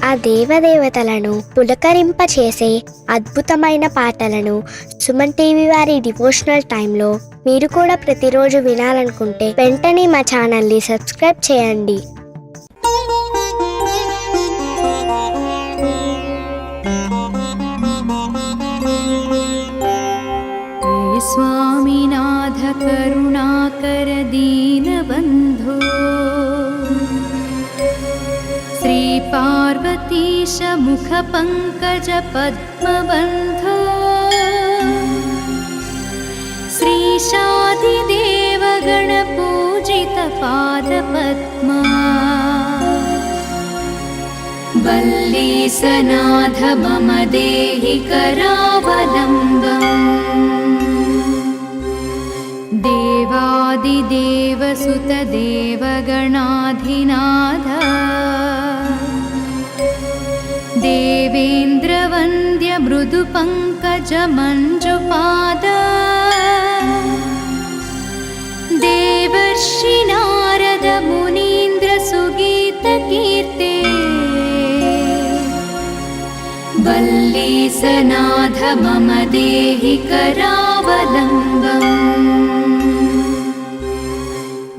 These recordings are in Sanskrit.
ఆ దేవదేవతలను పులకరింపచేసే అద్భుతమైన పాటలను సుమన్ టీవీ వారి డివోషనల్ టైంలో మీరు కూడా ప్రతిరోజు వినాలనుకుంటే వెంటనే మా ఛానల్ని సబ్స్క్రైబ్ చేయండి. स्वामिनाथ करुणाकर दीनबन्धो श्री पार्वतीश मुख पंकज पद्मबन्धो श्रीशादिदेव गणपूजित पादपद्मा वल्लीसनाथ मम देहि करावलम्बम् देवादिदेव सुत देवगणाधिनाथ देवेन्द्रवन्द्य मृदु पंकज मंजुपाद देवर्षि नारद मुनीन्द्र सुगीत कीर्ते वल्लीसनाथ मम देहि करावलम्बम्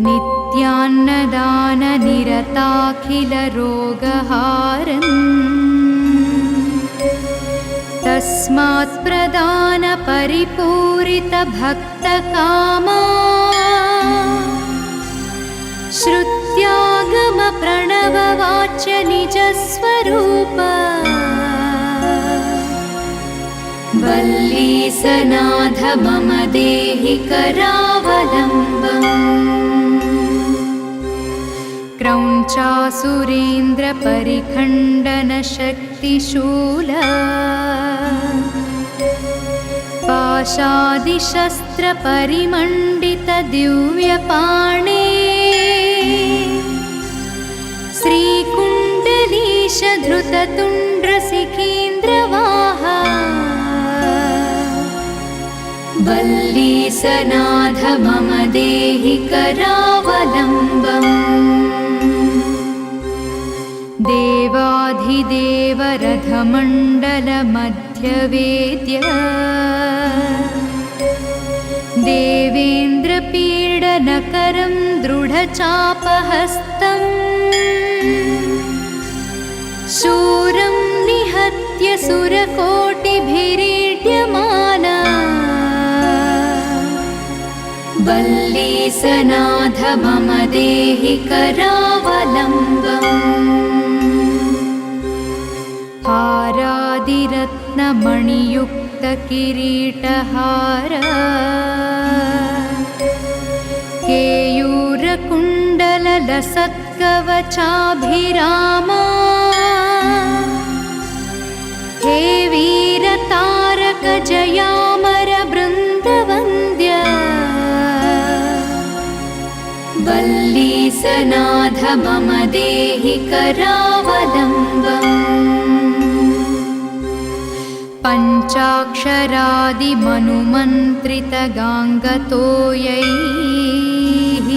नित्यान्नदान निरताखिल रोगहारन् तस्मात् प्रदान परिपूरित भक्तकामा श्रुत्यागम प्रणव वाच्य निजस्वरूप वल्लीसनाथ मम देहि करावलम्बम् क्रौञ्चासुरेन्द्र परिखण्डन शक्तिशूल पाशादिशस्त्र परिमण्डित दिव्यपाणे श्रीकुण्डलीश धृततुण्ड्र सिकीन्द्रवाहा वल्लीसनाथ मम देहि करावलम्बम् देवाधिदेव रथमण्डल मध्यवेद्य देवेन्द्रपीडनकरं दृढचापहस्तम् शूरं निहत्य सुरकोटिभिरीड्यमाना वल्लीसनाथ मम देहि करावलम्बम् हारादिरत्नमणियुक्त किरीटहार केयूरकुण्डललसत्कवचाभिरामा हे वीरतारक जयामर बृन्दवन्द्य वल्लीसनाथ मम देहि करावलम्बम् पञ्चाक्षरादिमनुमन्त्रितगाङ्गतोयैः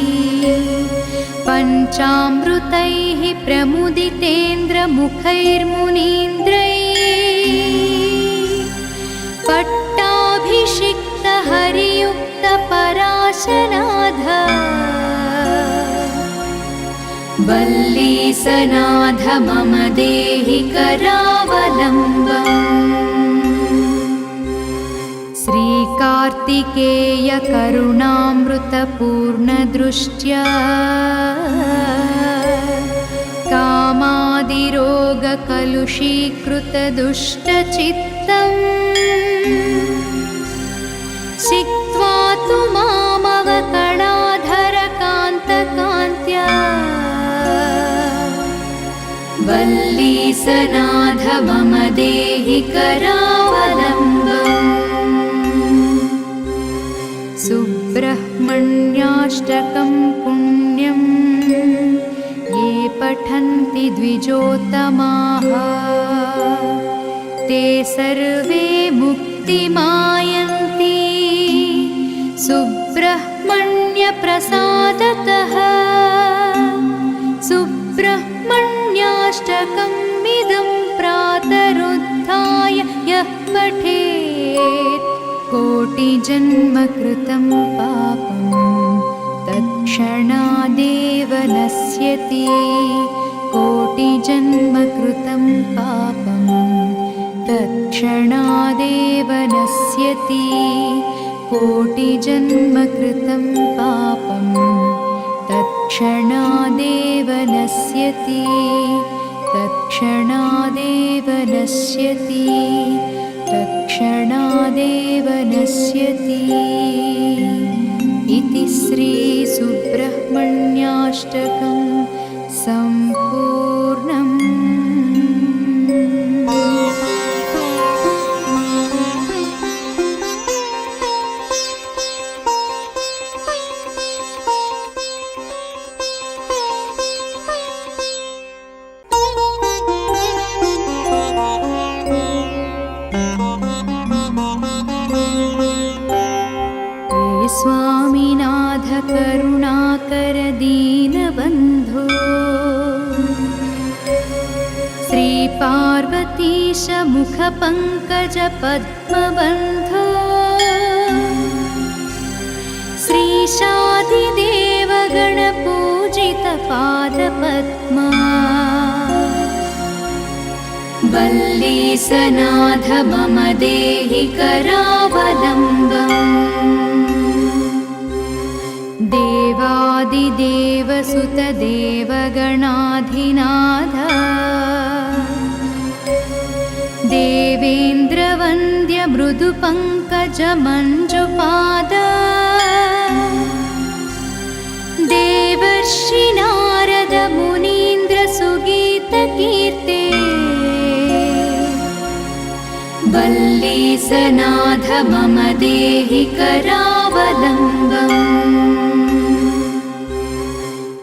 पञ्चामृतैः प्रमुदितेन्द्रमुखैर्मुनीन्द्रैः पट्टाभिषिक्त हरियुक्त पराशनाथ वल्लीसनाथ मम देहि करावलम्बम् श्रीकार्तिकेय करुणामृतपूर्णदृष्ट्या कामादिरोगकलुषीकृतदुष्टचित्तम् छित्त्वा तु मामवकणाधरकान्तकान्त्या वल्लीसनाथ मम देहि करावलम्बम् सुब्रह्मण्याष्टकं पुण्यं ये पठन्ति द्विजोत्तमाः ते सर्वे मुक्तिमायन्ति सुब्रह्मण्य प्रसादतः सुब्रह्मण्य सुब्रह्मण्याष्टकमिदं प्रातरुत्थाय यः पठेत् कोटिजन्मकृतं पापं तत्क्षणादेव नश्यति कोटिजन्मकृतं पापं तत्क्षणादेव नश्यति कोटिजन्मकृतं पापं तत्क्षणादेव नश्यति तत्क्षणादेव नश्यति तत्क्षणादेव नश्यति इति श्रीसुब्रह्मण्याष्टकं सम्पूर्णम्। स्वामिनाथ करुणाकर दीनबन्धो श्रीपार्वतीश मुखपङ्कज पद्मबन्धो श्रीशादिदेव गणपूजित पादपद्मा वल्लीसनाथ मम देहि करावलम्बम् देवादिदेवसुत देवगणाधिनाथ देवेन्द्रवन्द्य मृदुपङ्कज मञ्जुपाद देवर्षि नारद मुनीन्द्र सुगीतकीर्ते वल्लीसनाथ मम देहि करावलम्बम्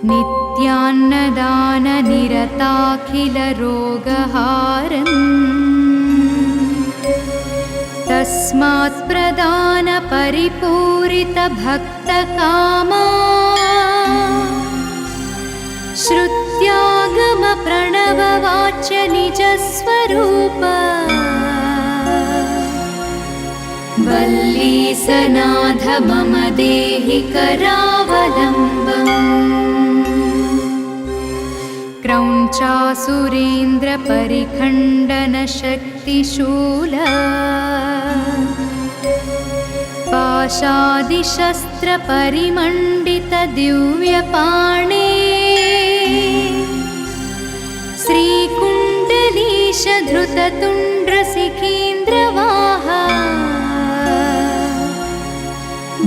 नित्यान्नदाननिरताखिलरोगहारन् तस्मात् प्रदानपरिपूरितभक्तकामा श्रुत्यागमप्रणववाच्य निजस्वरूप वल्लीसनाथ मम देहि करावलम्बम् क्रौञ्चासुरेन्द्रपरिखण्डनशक्तिशूल पाशादिशस्त्रपरिमण्डितदिव्यपाणे श्रीकुण्डलीशधृततुण्ड्रशिखीन्द्रवाहा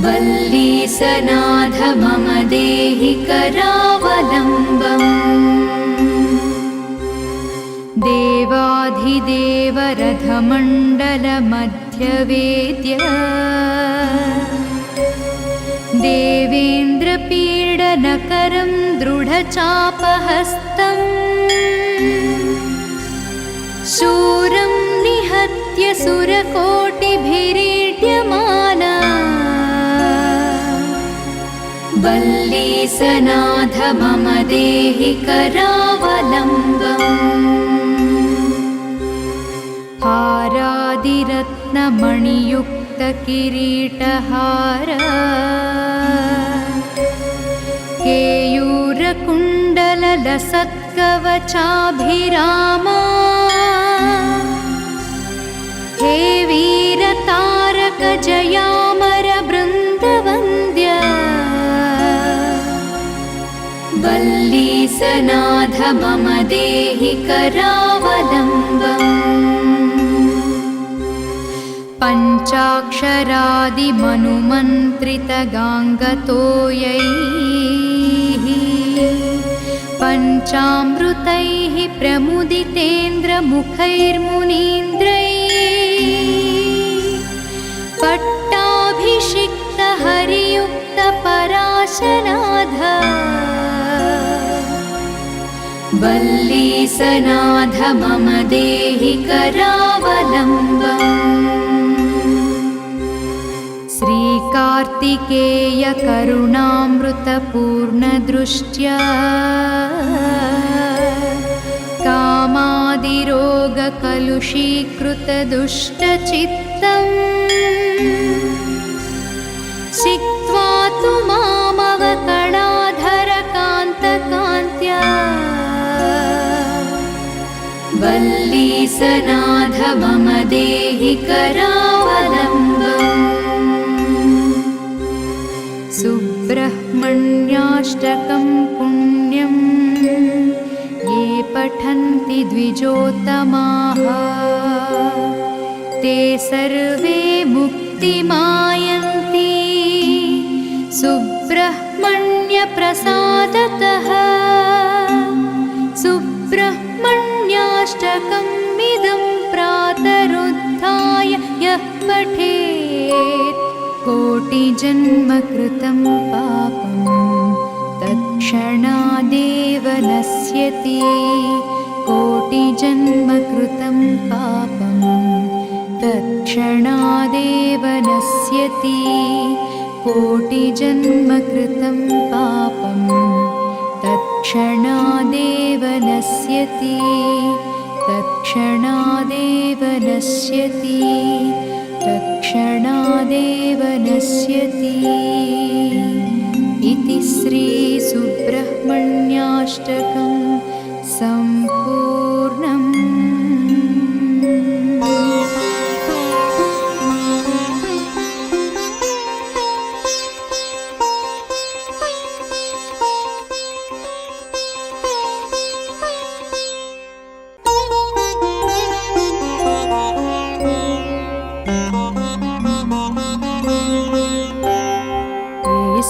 वल्लीसनाथ मम देहि करावलम्बम् देवाधिदेव रथमण्डलमध्यवेद्य देवेन्द्रपीडनकरं दृढचापहस्तम् शूरं निहत्य सुरकोटिभिरीड्यमाना वल्लीसनाथ मम देहि करावलम्बम् हारादिरत्नमणियुक्तकिरीटहार केयूरकुण्डललसत्कवचाभिरामा हे वीरतारक जयामर बृन्दवन्द्य वल्लीसनाथ मम देहि करावलम्बम् पञ्चाक्षरादिमनुमन्त्रितगाङ्गतोयैः पञ्चामृतैः प्रमुदितेन्द्रमुखैर्मुनीन्द्रैः पट्टाभिषिक्तहरियुक्तपराशनाथ वल्लीसनाथ मम देहि करावलम्बम् श्रीकार्तिकेय करुणामृतपूर्णदृष्ट्या कलुषीकृतदुष्टचित्तम् सिक्त्वा तु मामवकणाधरकान्तकान्त्या वल्लीसनाथ मम देहि करावलम्बम्। सुब्रह्मण्याष्टकं पुण्यं ये पठन्ति द्विजोत्तमाः ते सर्वे मुक्तिमायन्ति सुब्रह्मण्यप्रसादतः। सुब्रह्मण्याष्टकमिदं प्रातरुत्थाय यः पठेत् कोटिजन्मकृतं पापं तत्क्षणादेव नश्यति। कोटिजन्मकृतं पापं तत्क्षणादेव नश्यति। कोटिजन्मकृतं पापं तत्क्षणादेव नश्यति। तत्क्षणादेव नश्यति। तत्क्षणादेव नश्यति। इति श्रीसुब्रह्मण्याष्टकं सम्पूर्णम्।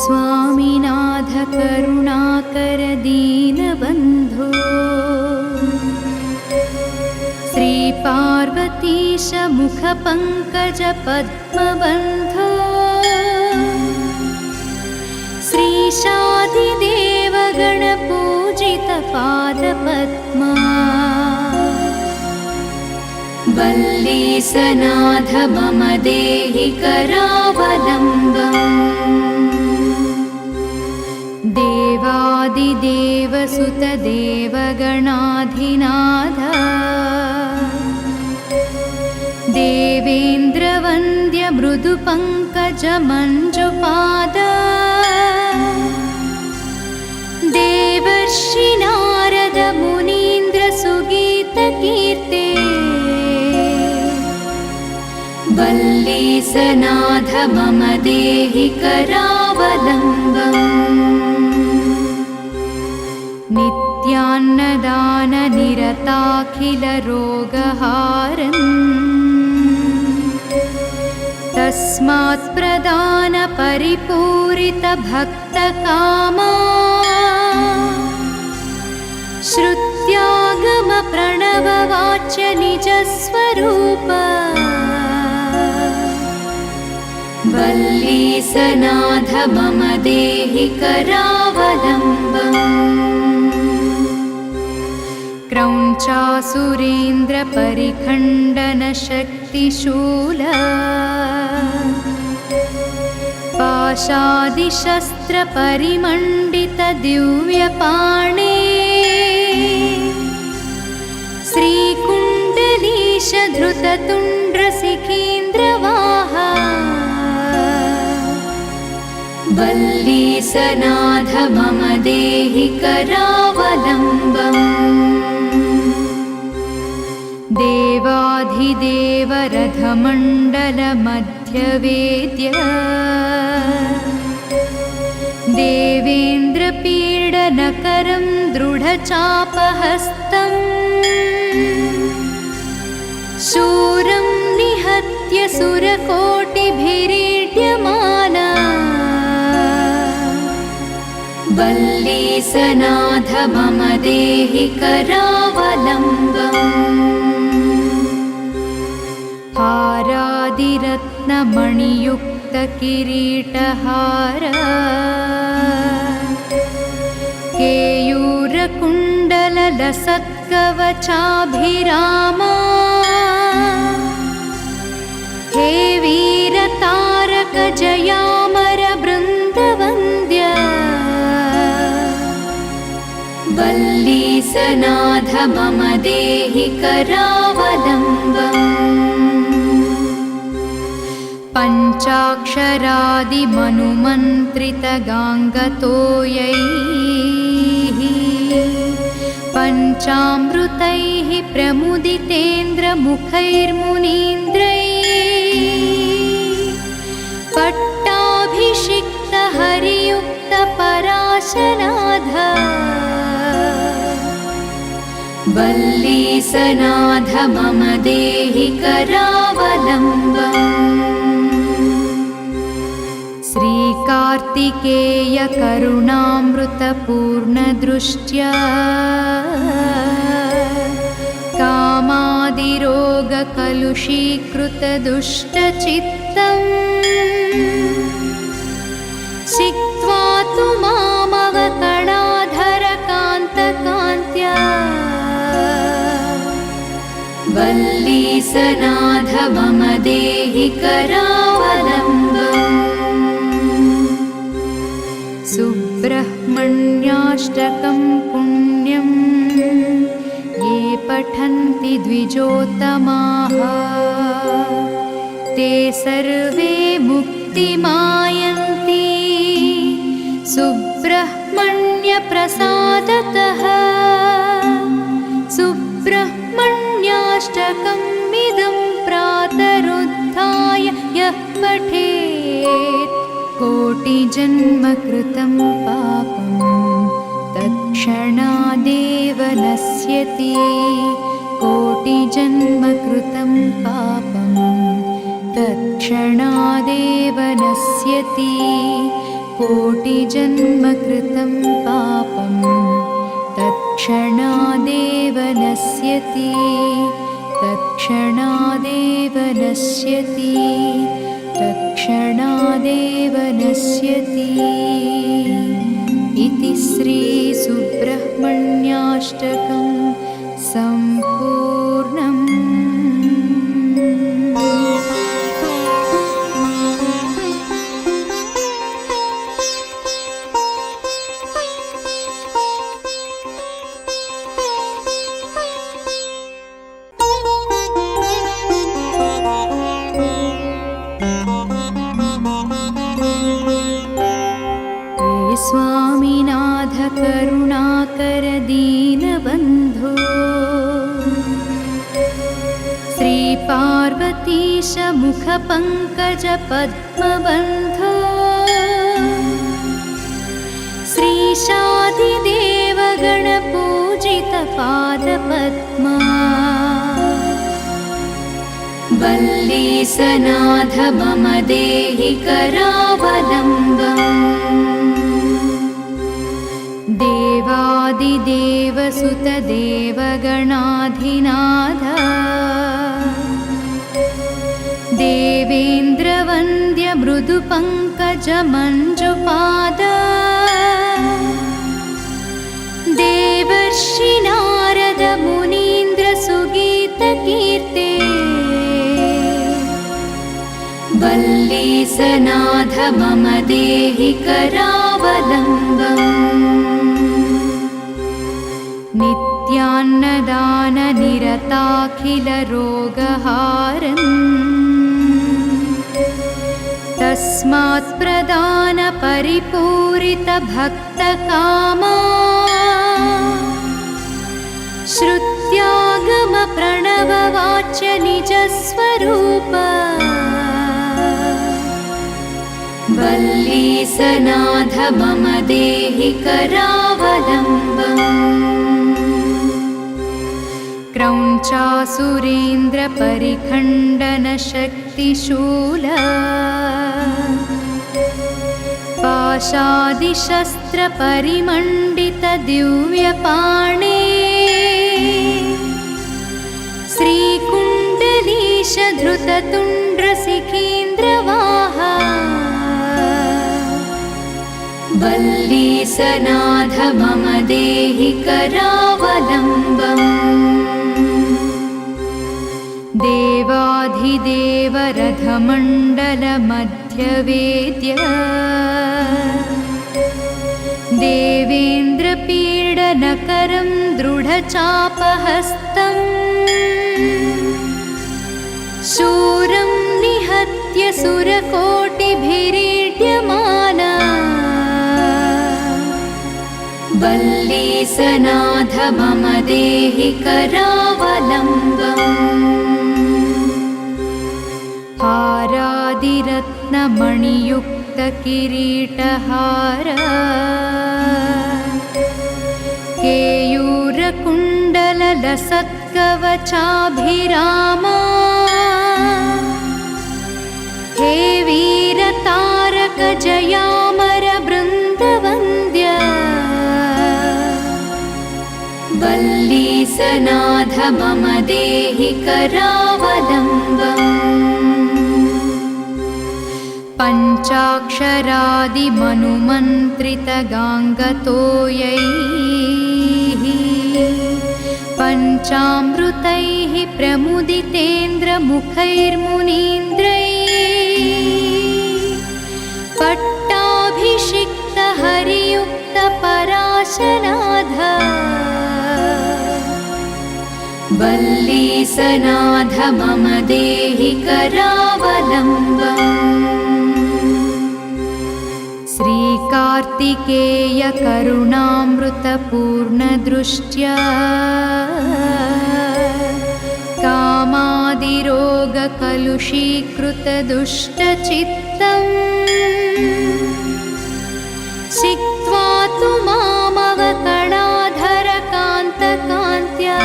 स्वामिनाथ करुणाकर दीनबन्धो श्रीपार्वतीश मुखपङ्कज पद्मबन्धो श्रीशादिदेव गणपूजित पादपद्मा वल्लीसनाथ मम देहि करावलम्बम्। देवादिदेव सुत देवगणाधिनाथ देवेन्द्रवन्द्य मृदुपङ्कज मञ्जुपाद देवर्षि नारद मुनीन्द्र सुगीतकीर्ते वल्लीसनाथ मम देहि करावलम्बम्। नित्यान्नदान निरताखिल रोगहारन् तस्मात् प्रदान परिपूरित भक्तकामा श्रुत्यागम प्रणववाच्य निजस्वरूप वल्लीसनाथ मम देहि करावलम्बम्। क्रौञ्चासुरेन्द्र परिखण्डन शक्तिशूल पाशादिशस्त्र परिमण्डित दिव्यपाणे श्रीकुण्डलीश धृततुण्ड्र सिकीन्द्रवाहा वल्लीसनाथ मम देहि करावलम्बम्। देवाधिदेव रथमण्डल मध्यवेद्य देवेन्द्रपीडनकरं दृढचापहस्तम् शूरं निहत्य सुरकोटिभिरीड्यमाना वल्लीसनाथ मम देहि करावलम्बम्। हारादिरत्नमणियुक्तकिरीटहार केयूरकुण्डललसत्कवचाभिरामा हे वीरतारक जयामर बृन्दवन्द्य वल्ली वल्लीसनाथ मम देहि करावलम्बम् पञ्चाक्षरादिमनुमन्त्रितगाङ्गतो यैः पञ्चामृतैः प्रमुदितेन्द्रमुखैर्मुनीन्द्रैः पट्टाभिषिक्तहरियुक्तपराशनाथ वल्लीसनाथ मम देहि करावलम्बम् श्रीकार्तिकेय करुणामृतपूर्णदृष्ट्या कामादिरोगकलुषीकृतदुष्टचित्तम् सिक्त्वा तु मामवकणाधरकान्तकान्त्या वल्लीसनाथ मम देहि करावलम्बम् सुब्रह्मण्याष्टकं पुण्यं ये पठन्ति द्विजोत्तमाः ते सर्वे मुक्तिमायन्ति सुब्रह्मण्यप्रसादतः सुब्रह्मण्याष्टकम् इदं प्रातरुत्थाय यः पठेत् कोटिजन्मकृतं पापं तत्क्षणादेव नश्यति कोटिजन्मकृतं पापं तत्क्षणादेव नश्यति कोटिजन्मकृतं पापं तत्क्षणादेव नश्यति तत्क्षणादेव नश्यति तत्क्षणादेव नश्यति इति श्रीसुब्रह्मण्याष्टकं सम्पूर्णम्। स्वामिनाथ करुणाकर दीनबन्धो श्रीपार्वतीश मुखपङ्कज पद्मबन्धो श्रीशादिदेव गणपूजित पादपद्मा वल्लीसनाथ मम देहि करावलम्बम् देवादिदेव सुतदेवगणाधिनाथ देवेन्द्रवन्द्य मृदुपङ्कज मञ्जुपाद देवर्षि नारद मुनीन्द्र सुगीतकीर्ते वल्लीसनाथ मम देहि करावलम्बम् नित्यान्नदान निरताखिलरोगहारन् तस्मात् प्रदान परिपूरित भक्तकामा श्रुत्यागम प्रणववाच्य निजस्वरूप वल्लीसनाथ मम देहि करावलम्बम् क्रौञ्चासुरेन्द्र परिखण्डन शक्तिशूल पाशादिशस्त्र परिमण्डित दिव्यपाणे श्रीकुण्डलीश धृततुण्ड्र सिकीन्द्रवाहा वल्लीसनाथ मम देहि करावलम्बम् देवाधिदेव रथमण्डल मध्यवेद्य देवेन्द्रपीड रणकरं दृढचापहस्तम् शूरं निहत्य सुरकोटिभिरीड्यमाना वल्लीसनाथ मम देहि करावलम्बम् हारादिरत्नमणियुक्तकिरीटहार केयूरकुण्डललसत्कवचाभिरामा हे वीरतारकजयामरबृन्दवन्द्य वल्लीसनाथ मम देहि करावलम्बम् पञ्चाक्षरादिमनुमन्त्रितगाङ्गतोयैः पञ्चामृतैः प्रमुदितेन्द्रमुखैर्मुनीन्द्रैः पट्टाभिषिक्तहरियुक्तपराशनाथ वल्लीसनाथ मम देहि करावलम्बम् श्रीकार्तिकेय करुणामृतपूर्णदृष्ट्या कामादिरोगकलुषीकृतदुष्टचित्तम् छित्त्वा तु मामवकणाधरकान्तकान्त्या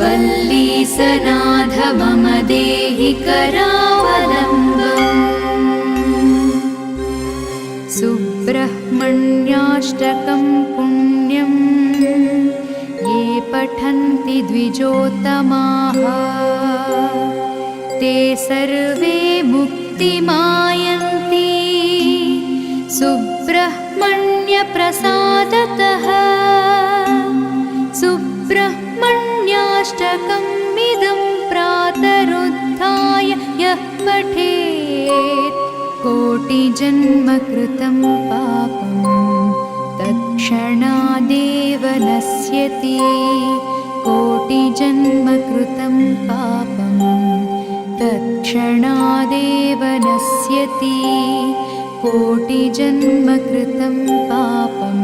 वल्लीसनाथ मम देहि करावलम्बम् सुब्रह्मण्याष्टकं पुण्यं ये पठन्ति द्विजोत्तमाः ते सर्वे मुक्तिमायन्ति सुब्रह्मण्यप्रसादतः सुब्रह्मण्याष्टकमिदं प्रातरुत्थाय यः पठेत् कोटिजन्मकृतं पापं तत्क्षणादेव नश्यति कोटिजन्मकृतं पापं तत्क्षणादेव नश्यति कोटिजन्मकृतं पापं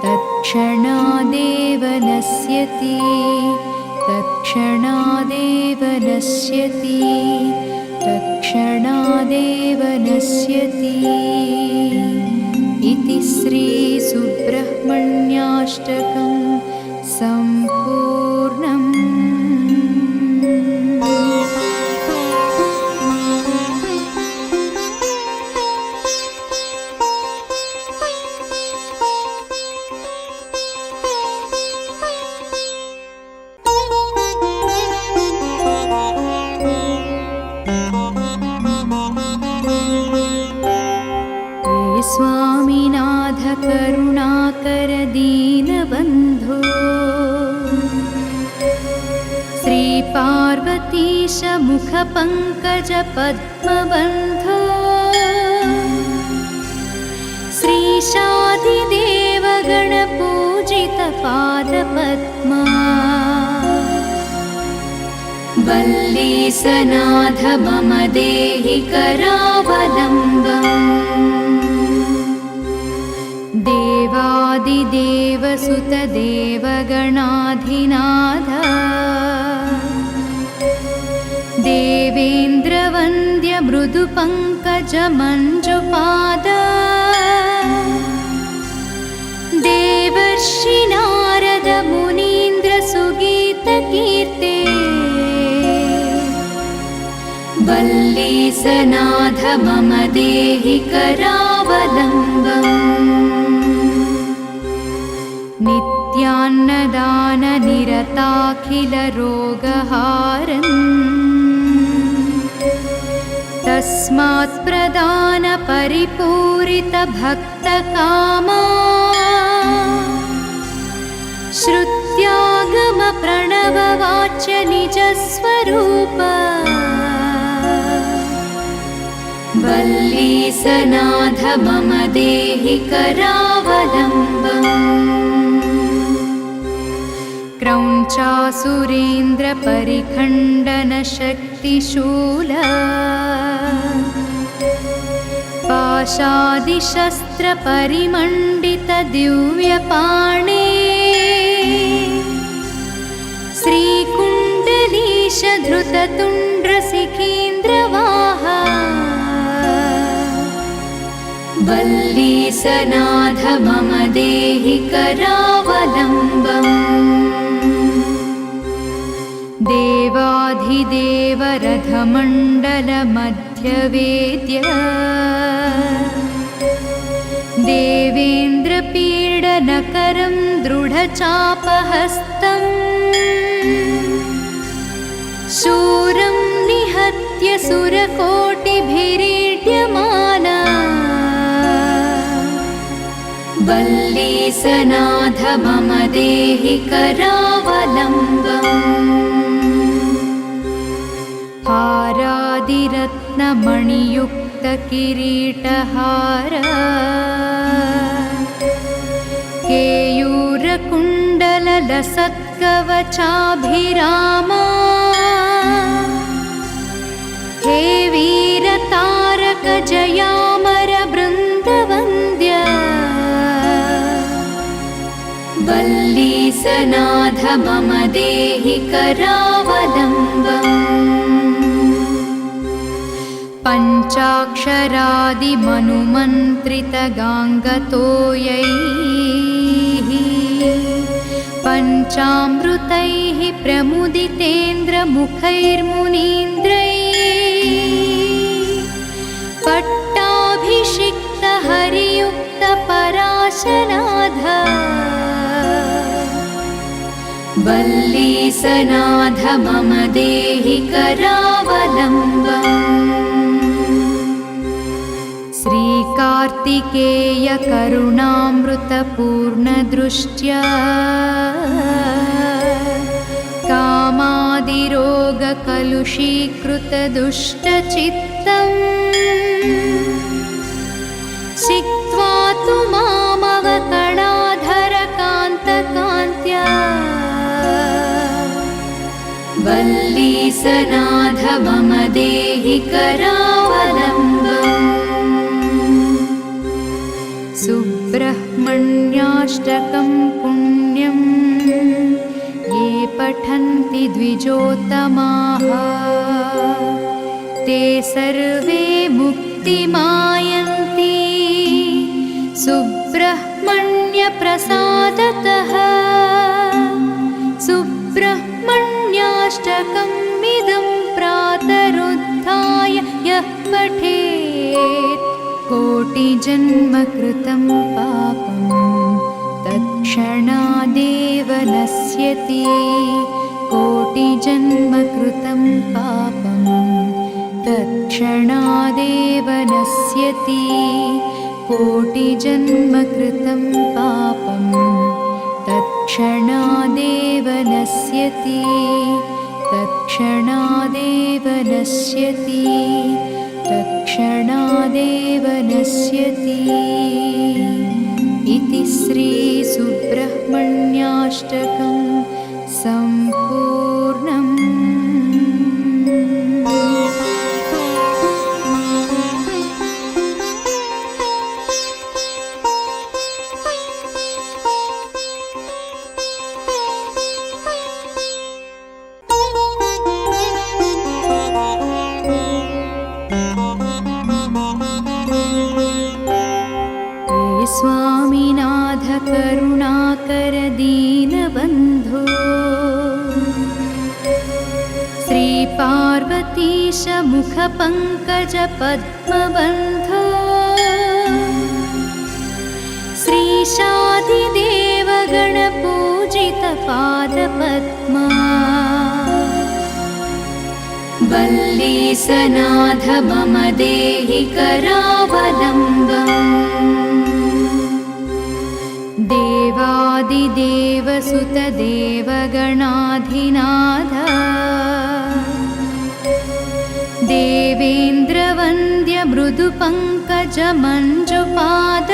तत्क्षणादेव नश्यति तत्क्षणादेव नश्यति तत्क्षणादेव नश्यति इति श्रीसुब्रह्मण्याष्टकं सम्पूर्णम् स्वामिनाथ करुणाकर दीनबन्धो श्रीपार्वतीश मुखपङ्कज पद्मबन्धो श्रीशादिदेव गणपूजित पादपद्मा वल्लीसनाथ मम देहि करावलम्बम् देवादिदेवसुतदेवगणाधिनाथ देवेन्द्रवन्द्य मृदुपङ्कजमञ्जुपाद देवर्षि नारद मुनीन्द्र सुगीतकीर्ते वल्लीसनाथ मम देहि करावलम्बम् नित्यान्नदाननिरताखिलरोगहारन् तस्मात् प्रदानपरिपूरितभक्तकामा श्रुत्यागमप्रणववाच्य निजस्वरूप वल्लीसनाथ मम देहि करावलम्बम् क्रौञ्चासुरेन्द्रपरिखण्डनशक्तिशूल पाशादिशस्त्रपरिमण्डितदिव्यपाणे श्रीकुण्डलीशधृततुण्ड्रशिखीन्द्रवाहा वल्लीसनाथ मम देहि करावलम्बम् देवाधिदेवरथमण्डलमध्यवेद्य देवेन्द्रपीडनकरं दृढचापहस्तम् शूरं निहत्य सुरकोटिभिरीड्यमाना वल्लीसनाथ मम देहि करावलम्बम् हारादिरत्नमणियुक्तकिरीटहार केयूरकुण्डललसत्कवचाभिरामा हे वीरतारकजयामरबृन्दवन्द्य वल्लीसनाथ मम देहि करावलम्बम् पञ्चाक्षरादिमनुमन्त्रितगाङ्गतोयैः पञ्चामृतैः प्रमुदितेन्द्रमुखैर्मुनीन्द्रैः पट्टाभिषिक्तहरियुक्तपराशनाथ वल्लीसनाथ मम देहि करावलम्बम् श्रीकार्तिकेयकरुणामृतपूर्णदृष्ट्या कामादिरोगकलुषीकृतदुष्टचित्तम् छित्त्वा तु मामवकणाधरकान्तकान्त्या वल्लीसनाथ मम देहि करावलम्बम् सुब्रह्मण्याष्टकं पुण्यं ये पठन्ति द्विजोत्तमाः ते सर्वे मुक्तिमायन्ति सुब्रह्मण्यप्रसादतः सुब्रह्मण्याष्टकम् इदं प्रातरुत्थाय यः पठेत् कोटिजन्मकृतं पापं तत्क्षणादेव नश्यति कोटिजन्मकृतं पापं तत्क्षणादेव नश्यति कोटिजन्मकृतं पापं तत्क्षणादेव नश्यति तत्क्षणादेव नश्यति तत्क्षणादेव नश्यति इति श्रीसुब्रह्मण्याष्टकं सम्पूर्णम्। स्वामिनाथ करुणाकर दीनबन्धो श्रीपार्वतीश मुखपङ्कज पद्मबन्धो श्रीशादिदेव गणपूजित पादपद्मा वल्लीसनाथ मम देहि करावलम्बम् देवादिदेवसुतदेवगणाधिनाथ देवेन्द्रवन्द्य मृदुपङ्कज मञ्जुपाद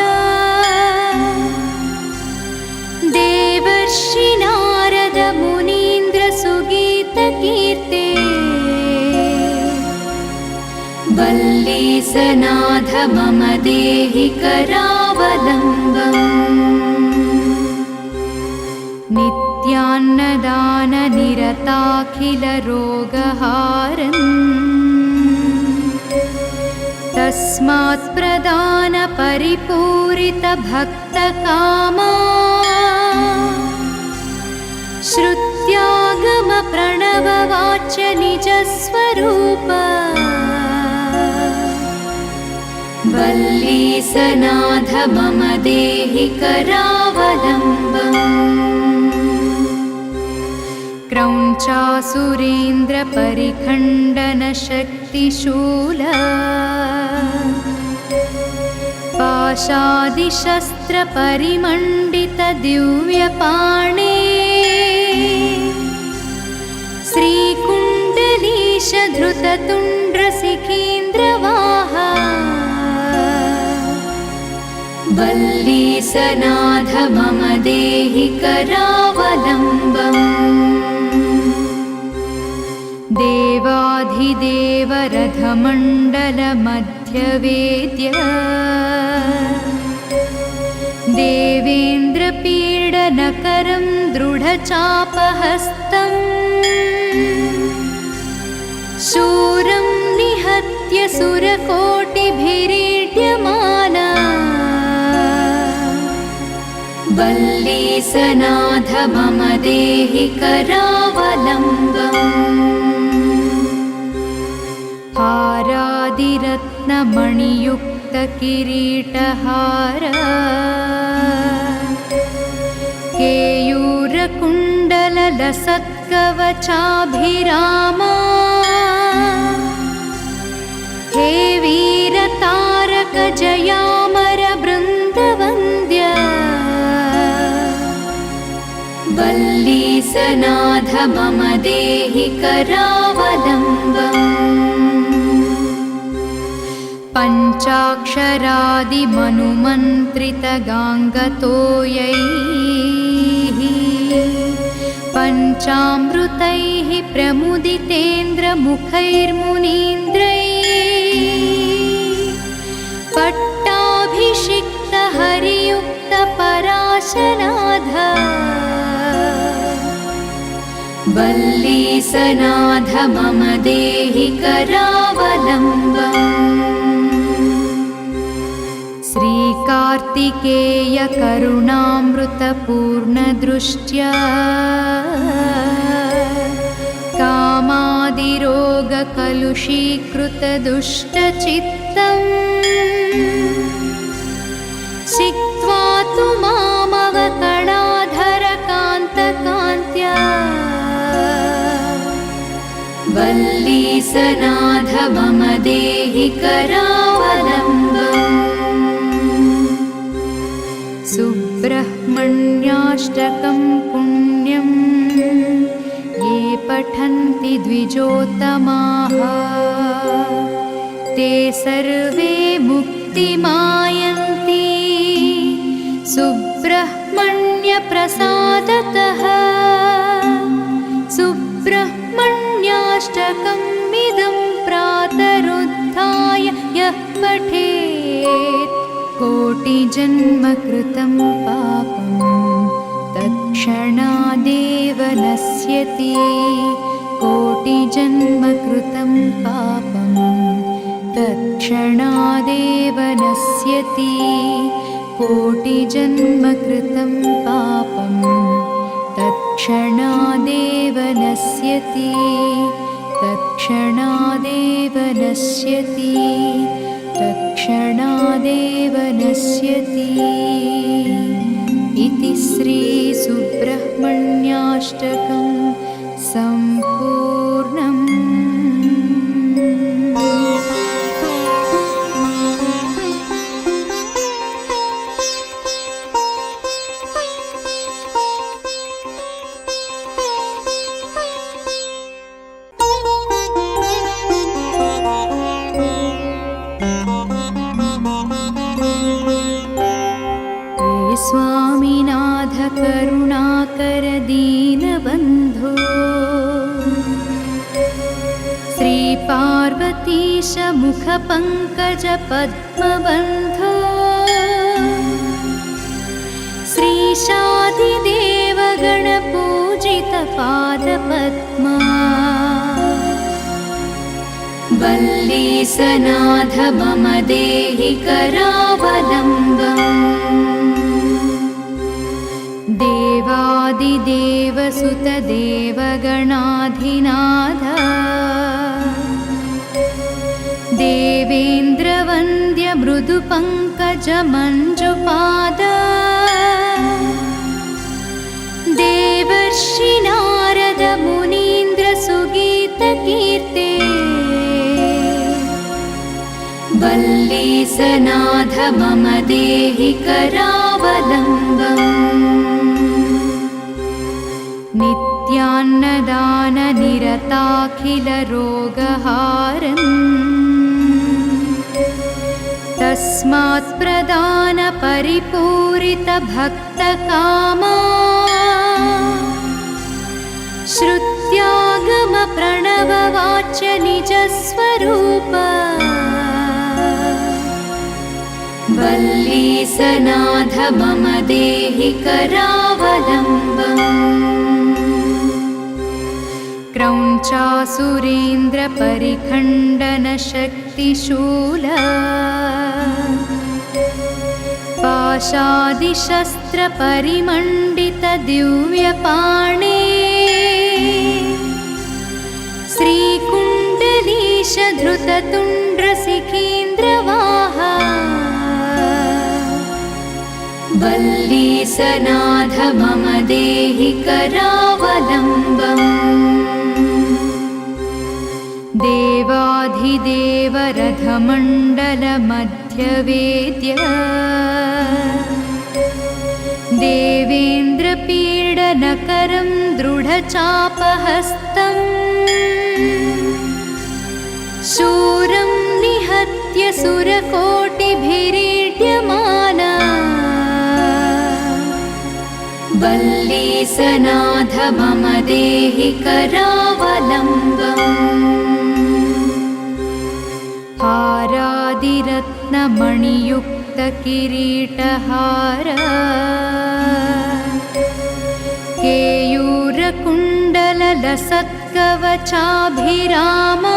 देवर्षि नारद मुनीन्द्र सुगीतकीर्ते वल्लीसनाथ मम देहि करावलम्बम् नित्यान्नदान निरताखिल रोगहारन् तस्मात् प्रदान परिपूरित भक्तकामा श्रुत्यागम प्रणववाच्य निजस्वरूप वल्लीसनाथ मम देहि करावलम्बम् क्रौञ्चासुरेन्द्र परिखण्डन शक्तिशूल पाशादिशस्त्र परिमण्डित दिव्यपाणे श्रीकुण्डलीश धृततुण्ड्र सिखीन्द्रवाहा वल्लीसनाथ मम देहि करावलम्बम् देवाधिदेव रथमण्डल मध्यवेद्य देवेन्द्रपीडनकरं दृढचापहस्तम् शूरं निहत्य सुरकोटिभिरीड्यमाना वल्लीसनाथ मम देहि करावलम्बम् हारादिरत्नमणियुक्त किरीटहार केयूरकुण्डललसत्कवचाभिरामा हे वीरतारक जयामर बृन्दवन्द्य वल्लीसनाथ मम देहि करावलम्बम् पञ्चाक्षरादिमनुमन्त्रितगाङ्गतोयैः पञ्चामृतैः प्रमुदितेन्द्रमुखैर्मुनीन्द्रैः पट्टाभिषिक्त हरियुक्त पराशनाथ वल्लीसनाथ मम देहि करावलम्बम् श्रीकार्तिकेय करुणामृतपूर्णदृष्ट्या कामादिरोगकलुषीकृतदुष्टचित्तम् सिक्त्वा तु मामवकणाधरकान्तकान्त्या वल्लीसनाथ मम देहि करावलम्बम् सुब्रह्मण्याष्टकं पुण्यं ये पठन्ति द्विजोत्तमाः ते सर्वे मुक्तिमायन्ति सुब्रह्मण्यप्रसादतः सुब्रह्मण्याष्टकमिदं प्रातरुत्थाय यः पठेत् कोटिजन्मकृतं पापं तत्क्षणादेव नश्यति कोटिजन्मकृतं पापं तत्क्षणादेव नश्यति कोटिजन्मकृतं पापं तत्क्षणादेव नश्यति तत्क्षणादेव नश्यति तत्क्षणादेव नश्यति इति श्रीसुब्रह्मण्याष्टकं सम्पूर्णम्। मुखपङ्कजपद्मबन्धो श्रीशादिदेवगणपूजितपादपद्मा वल्लीसनाथ मम देहि करावलम्बम् देवादिदेवसुतदेवगणाधिनाथ देवेन्द्रवन्द्य मृदुपङ्कजमञ्जुपाद देवर्षि नारद मुनीन्द्र सुगीतकीर्ते वल्लीसनाथ मम देहि करावलम्बम् नित्यान्नदाननिरताखिलरोगहारन् तस्मात् प्रदानपरिपूरितभक्तकामा श्रुत्यागमप्रणववाच्य निजस्वरूप वल्लीसनाथ मम देहि करावलम्बम् क्रौञ्चासुरेन्द्रपरिखण्डनशक्तिशूल पाशादिशस्त्रपरिमण्डितदिव्यपाणे श्रीकुण्डलीशधृततुण्ड्रशिखीन्द्रवाहा वल्लीसनाथ मम देहि करावलम्बम् देवाधिदेवरथमण्डलमध्यवेद्य देवेन्द्रपीडनकरं दृढचापहस्तम् शूरं निहत्य सुरकोटिभिरीड्यमाना वल्लीसनाथ मम देहि करावलम्बम् हारादिरत्नमणियुक्तकिरीटहार केयूरकुण्डललसत्कवचाभिरामा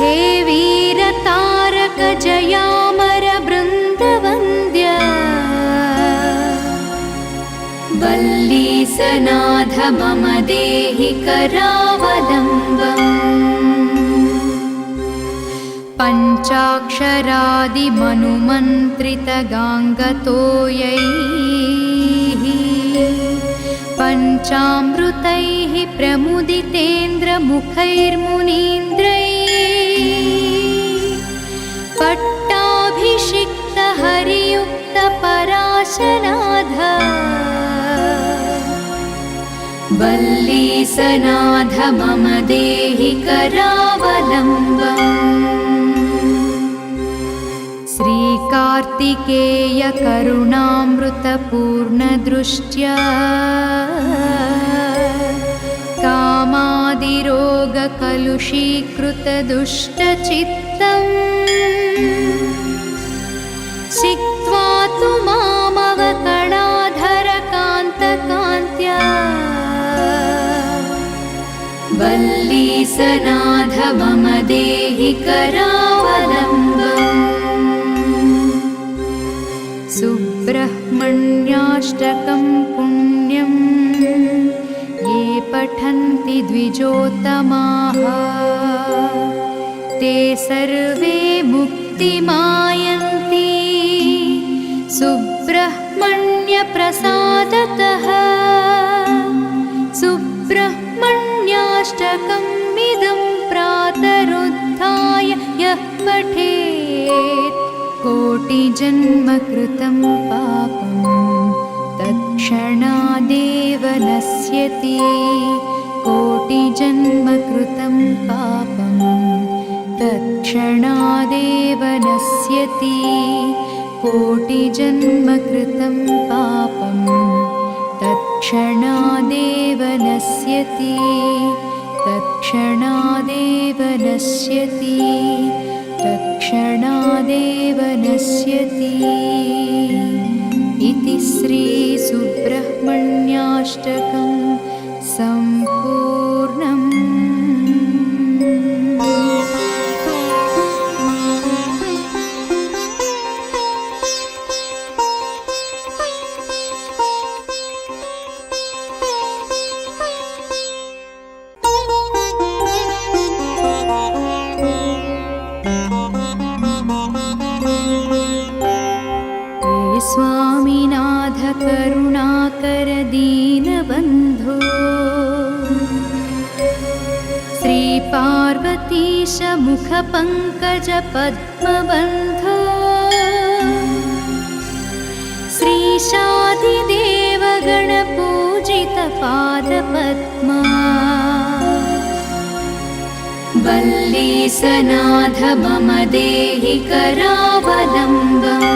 हे वीरतारक जयामर बृन्दवन्द्य वल्लीसनाथ मम देहि करावलम्बम् पञ्चाक्षरादिमनुमन्त्रितगाङ्गतोयैः पञ्चामृतैः प्रमुदितेन्द्रमुखैर्मुनीन्द्रैः पट्टाभिषिक्तहरियुक्तपराशनाथ वल्लीसनाथ मम देहि करावलम्बम् श्रीकार्तिकेयकरुणामृतपूर्णदृष्ट्या कामादिरोगकलुषीकृतदुष्टचित्तम् सिक्त्वा तु मामवकणाधरकान्तकान्त्या वल्लीसनाथ मम देहि करावलम्बम् सुब्रह्मण्याष्टकं पुण्यं ये पठन्ति द्विजोत्तमाः ते सर्वे मुक्तिमायन्ति सुब्रह्मण्यप्रसादतः सुब्रह्मण्याष्टकमिदं प्रातरुत्थाय यः पठेत् कोटिजन्मकृतं पापं तत्क्षणादेव नश्यति कोटिजन्मकृतं पापं तत्क्षणादेव नश्यति कोटिजन्मकृतं पापं तत्क्षणादेव नश्यति तत्क्षणादेव तत्क्षणादेव नश्यति तत्क्षणादेव नश्यति इति श्रीसुब्रह्मण्याष्टकं सम्पूर्णम्। स्वामिनाथ करुणाकर दीनबन्धो श्रीपार्वतीश मुखपङ्कज पद्मबन्धो श्रीशादिदेव गणपूजित पादपद्मा वल्लीसनाथ मम देहि करावलम्बम्।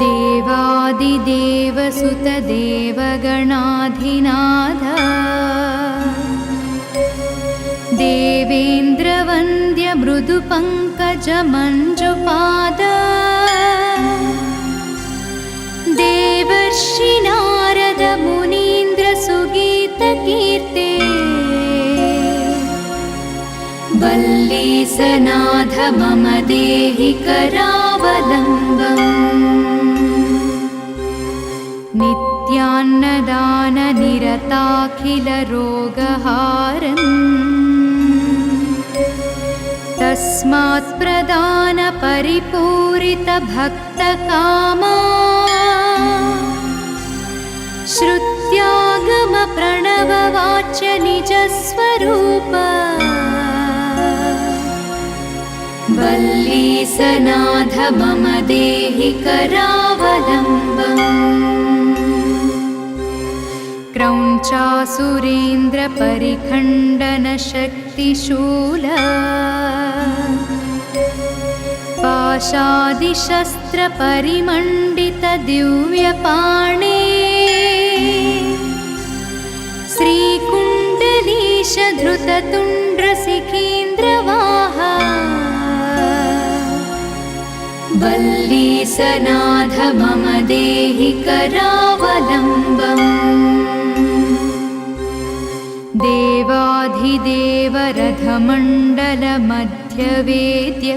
देवादिदेव सुत देवगणाधिनाथ देवेन्द्रवन्द्य मृदुपङ्कज मञ्जुपाद देवर्षि नारद मुनीन्द्र सुगीतकीर्ते वल्लीसनाथ मम देहि करावलम्बम्। नित्यान्नदान निरताखिल रोगहारन् तस्मात् प्रदान परिपूरित भक्तकामा श्रुत्यागम प्रणववाच्य निजस्वरूप वल्लीसनाथ मम देहि करावलम्बम्। क्रौञ्चासुरेन्द्र परिखण्डन शक्तिशूल पाशादिशस्त्र परिमण्डित दिव्यपाणे श्रीकुण्डलीश धृततुण्ड्र सिकीन्द्रवाहा वल्लीसनाथ मम देहि करावलम्बम्। देवाधिदेव रथमण्डल मध्यवेद्य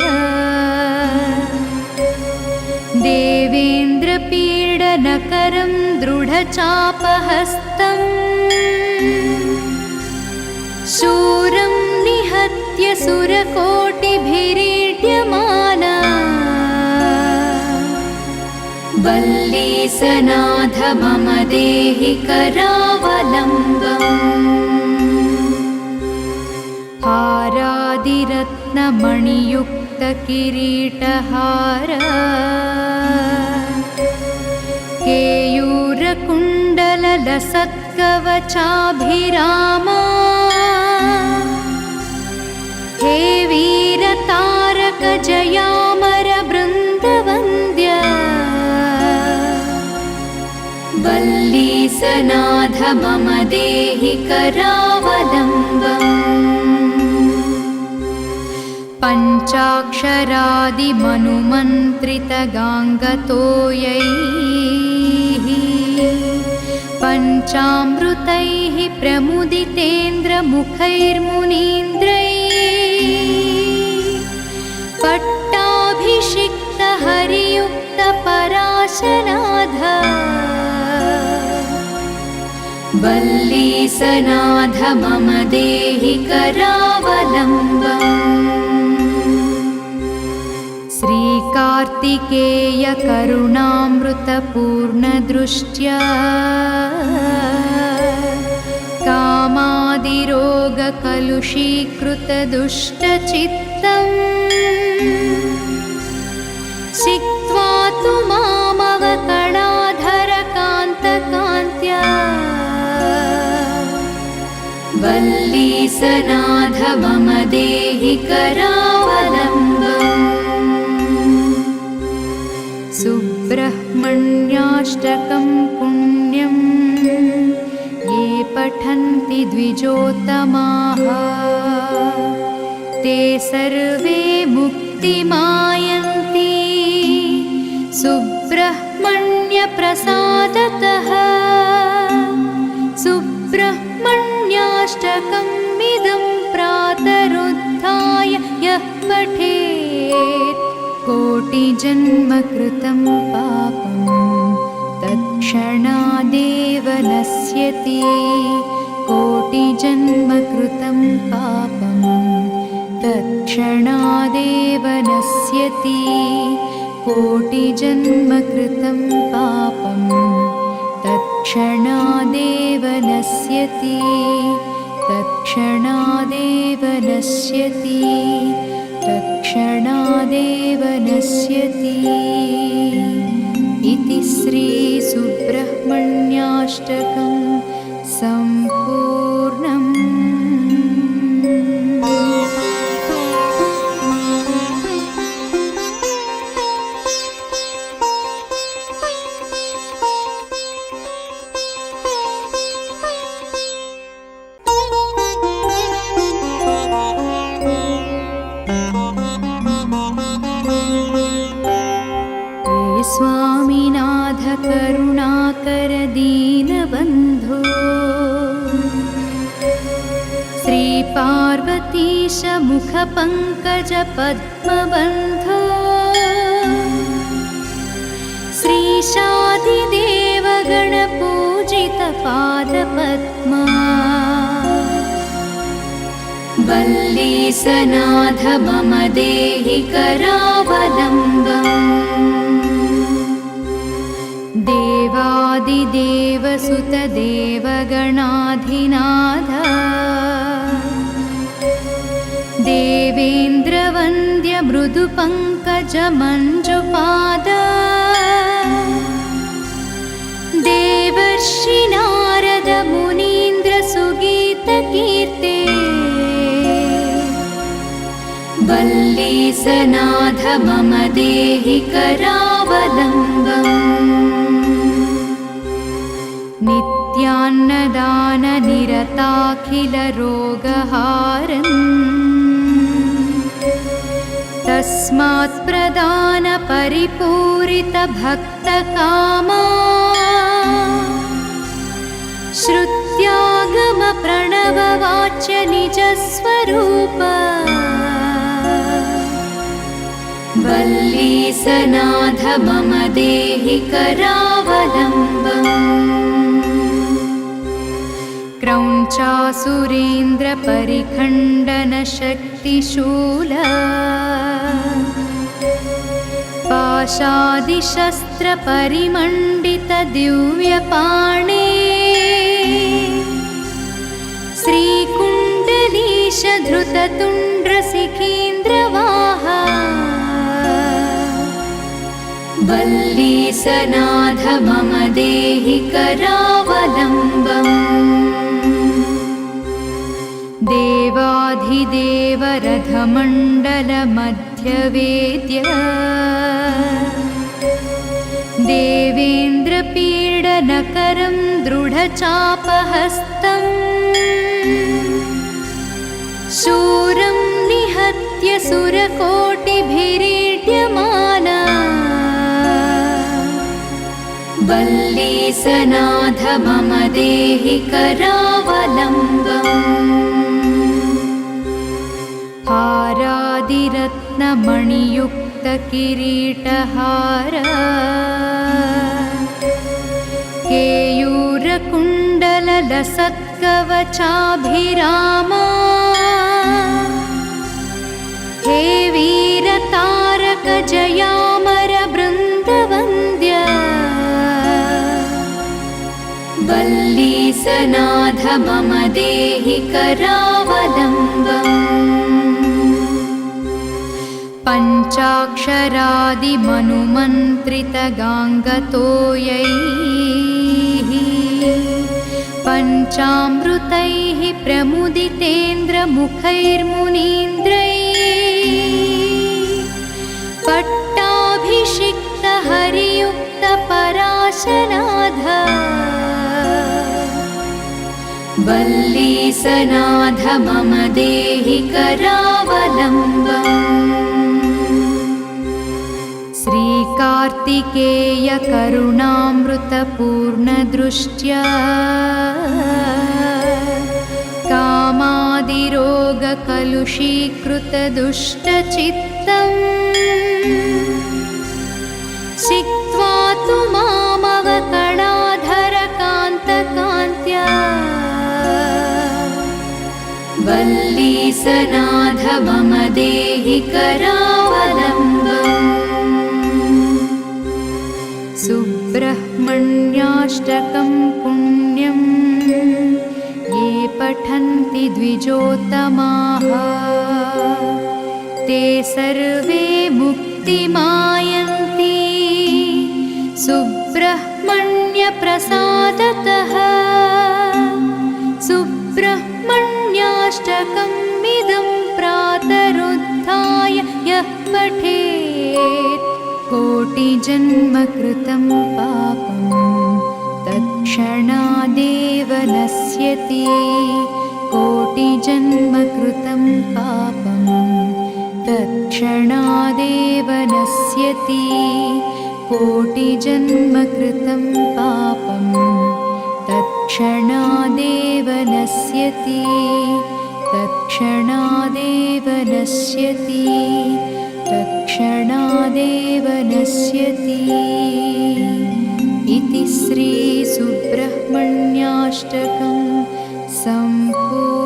देवेन्द्रपीडनकरं दृढचापहस्तम् शूरं निहत्य सुरकोटिभिरीड्यमाना वल्लीसनाथ मम देहि करावलम्बम्। हारादिरत्नमणियुक्त किरीटहार केयूरकुण्डल लसत्कवचाभिरामा हे वीरतारक जयामर बृन्दवन्द्य वल्लीसनाथ मम देहि करावलम्बम्। पञ्चाक्षरादिमनुमन्त्रितगाङ्गतोयैः पञ्चामृतैः प्रमुदितेन्द्रमुखैर्मुनीन्द्रैः पट्टाभिषिक्त हरियुक्त पराशनाथ वल्लीसनाथ मम देहि करावलम्बम्। श्रीकार्तिकेय करुणामृतपूर्णदृष्ट्या कामादिरोगकलुषीकृतदुष्टचित्तम् सिक्त्वा तु मामवकणाधरकान्तकान्त्या वल्लीसनाथ मम देहि करावलम्बम्। सुब्रह्मण्याष्टकं पुण्यं ये पठन्ति पठन्ति द्विजोत्तमाः ते सर्वे मुक्तिमायन्ति सुब्रह्मण्यप्रसादतः सुब्रह्मण्याष्टकम् इदं प्रातरुत्थाय यः पठेत् कोटिजन्मकृतं पापं तत्क्षणादेव नश्यति कोटिजन्मकृतं पापं तत्क्षणादेव नश्यति कोटिजन्मकृतं पापं तत्क्षणादेव नश्यति तत्क्षणादेव नश्यति तत्क्षणादेव नश्यति इति श्रीसुब्रह्मण्याष्टकं सम्पूर्णम्। स्वामिनाथ करुणाकर दीनबन्धो श्रीपार्वतीश मुखपङ्कज पद्मबन्धो श्रीशादिदेव गणपूजित पादपद्मा वल्लीसनाथ मम देहि करावलम्बम् देवादिदेव सुत देवगणाधिनाथ देवेन्द्रवन्द्य मृदुपङ्कज मञ्जुपाद देवर्षि नारद मुनीन्द्र सुगीतकीर्ते वल्लीसनाथ मम देहि करावलम्बम् नित्यान्नदान निरताखिल रोगहारन् तस्मात् प्रदान परिपूरित भक्तकामा श्रुत्यागम प्रणववाच्य निजस्वरूप वल्लीसनाथ मम देहि करावलम्बम् क्रौञ्चासुरेन्द्र परिखण्डन शक्तिशूल पाशादिशस्त्र परिमण्डित दिव्यपाणे श्रीकुण्डलीश धृततुण्ड्र सिकीन्द्रवाहा वल्लीसनाथ मम देहि करावलम्बम् देवाधिदेव रथमण्डल मध्यवेद्य देवेन्द्रपीडनकरं दृढचापहस्तम् शूरं निहत्य सुरकोटिभिरीड्यमाना वल्लीसनाथ मम देहि करावलम्बम् हारादिरत्नमणियुक्तकिरीटहार केयूरकुण्डललसत्कवचाभिरामा हे वीरतारक जयामर बृन्दवन्द्य वल्लीसनाथ मम देहि करावलम्बम् पञ्चाक्षरादिमनुमन्त्रितगाङ्गतोयैः पञ्चामृतैः प्रमुदितेन्द्रमुखैर्मुनीन्द्रैः पट्टाभिषिक्त हरियुक्त पराशनाथ वल्लीसनाथ मम देहि करावलम्बम् श्रीकार्तिकेय करुणामृतपूर्णदृष्ट्या कामादिरोगकलुषीकृतदुष्टचित्तम् सिक्त्वा तु मामवकणाधरकान्तकान्त्या वल्लीसनाथ मम देहि करावलम्बम् सुब्रह्मण्याष्टकं पुण्यं ये पठन्ति द्विजोत्तमाः ते सर्वे मुक्तिमायन्ति सुब्रह्मण्यप्रसादतः सुब्रह्मण्याष्टकमिदं प्रातरुत्थाय यः पठेत् कोटिजन्मकृतं पापं तत्क्षणादेव नश्यति कोटिजन्मकृतं पापं तत्क्षणादेव नश्यति कोटिजन्मकृतं पापं तत्क्षणादेव नश्यति तत्क्षणादेव नश्यति तत्क्षणादेव नश्यति इति श्रीसुब्रह्मण्याष्टकं सम्पूर्णम्।